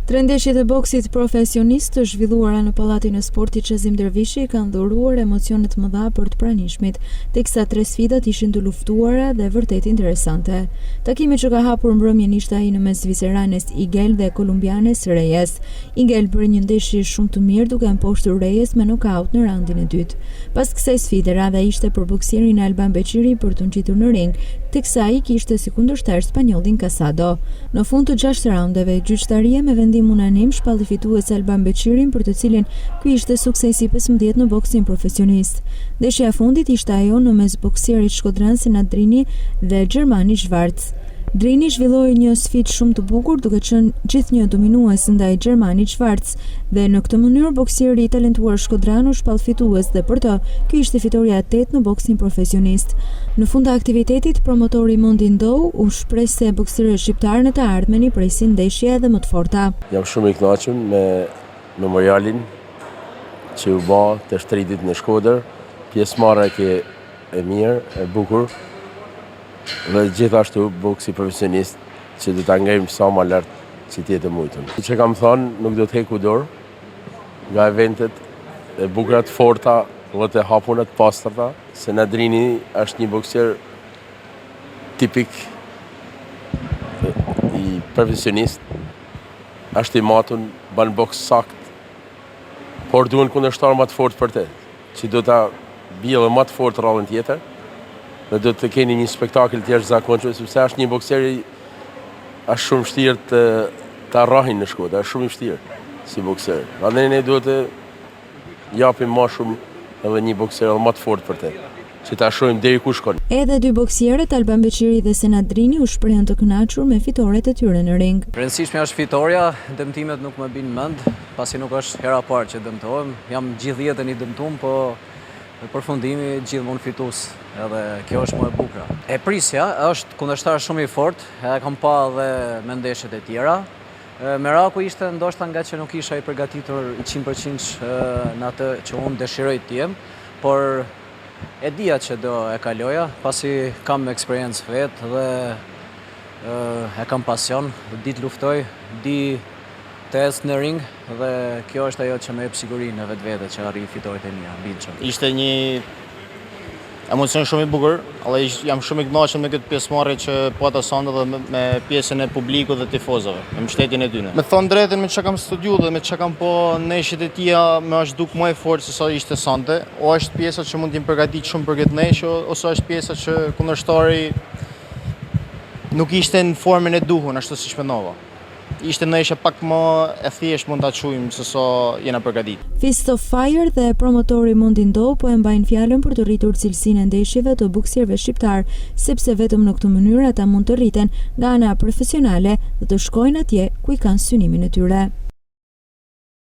Tre ndeshjet e boksit profesionist të zhvilluara në Pallatin e Sportit Qezim Dervishi kanë dhuruar emocione të mëdha për të pranishmit, teksa tre sfidat ishin të luftuara dhe vërtet interesante. Takimi që ka hapur mbrëmjen ishte ai në mes zviseranes Igel dhe kolumbianes Reyes. Igel bëri një ndeshje shumë të mirë duke mposhtur Reyes me nokaut në raundin e dytë. Pas kësaj sfide radha ishte për boksierin Alban Beqiri për të ngjitur në ring, teksa ai kishte si kundërshtar spanjollin Casado. Në fund të 6 raundeve, gjyqtaria me vendim unanim shpalli fitues Alban Beqirin, për të cilin ky ishte suksesi 15 në boksin profesionist. Ndeshja e fundit ishte ajo në mes boksierit shkodran Senad Drini dhe Gjermani Schwarz. Drini zhvilloi një sfidë shumë të bukur duke qenë gjithnjë dominues ndaj Gjermanit Schwarz dhe në këtë mënyrë boksieri i talentuar shkodran u shpall fitues dhe për të ky ishte fitoria e 8 në boksin profesionist. Në fund të aktivitetit, promotori Mondi Ndou u shpreh se boksierët shqiptar në të ardhmen i presin ndeshje edhe më të forta. Jam shumë i kënaqur me memorialin që u bë të shtritit në Shkodër, pjesëmarrje e mirë, e bukur. Dhe gjithashtu boksi profesionist që do ta ngejmë sa më lart që tjetë mujtën. Që kam thënë, nuk do të hequ dorë nga eventet e bukura të forta dhe të hapura të pastërta. Senad Drini është një boksier tipik i profesionist, është i matur, bën boks sakt, por duhen kundërshtar më të fortë për të, që do ta bjellë më të fortë rallën tjetër. Dhe do të keni një spektakël të jashtëzakonshëm, sepse është një bokser është shumë vështirë të arrahin në Shkodër, është shumë i vështirë si bokser. Andaj ne duhet të japim më shumë edhe një bokser më të fortë për të, që ta shohim deri ku shkon. Edhe dy boksierët Alban Beqiri dhe Senad Drini u shprehën të kënaqur me fitoret e tyre në ring. Rëndësishme është fitoria, dëmtimet nuk më bin mend, pasi nuk është hera e parë që dëmtohem. Jam gjithë jetën i dëmtuar, po në përfundimi gjithmonë fitus, edhe kjo është më e bukur. E prisja është kundërshtar shumë i fortë, e kam pa edhe me ndeshjet e tjera. Meraku ishte ndoshta nga që nuk isha i përgatitur 100% në atë që unë dëshiroj të jem, por e dija që do e kaloja, pasi kam eksperiencë vetë dhe e kam pasion, di të luftoj, di të ecë në ring dhe kjo është ajo që më jep sigurinë në vetvete që arri fitoret e mia, mbiçëm. Ishte një emocion shumë i bukur, edhe jam shumë i kënaqur me këtë pjesëmarrje që pata sonte dhe me pjesën e publikut dhe tifozëve, me mbështetjen e tyre. Me thënë drejtën, me çka kam studiuar dhe me çka kam po ndeshjet e tija, më është duk më e fortë se sa ishte sonte, o është pjesa që mund të përgatit shumë për këtë ndeshje, ose është pjesa që kundërshtari nuk ishte në formën e duhur, ashtu siç mendova. Ishte ndeshje pak më e thjeshtë mund ta quajmë se sa jena përgatitur. Fist of Fire dhe promotori Mondi Ndou po e mbajnë fjalën për të rritur cilësinë e ndeshjeve të boksierëve shqiptar, sepse vetëm në këtë mënyrë ata mund të rriten nga ana profesionale dhe të shkojnë atje ku i kanë synimin e tyre.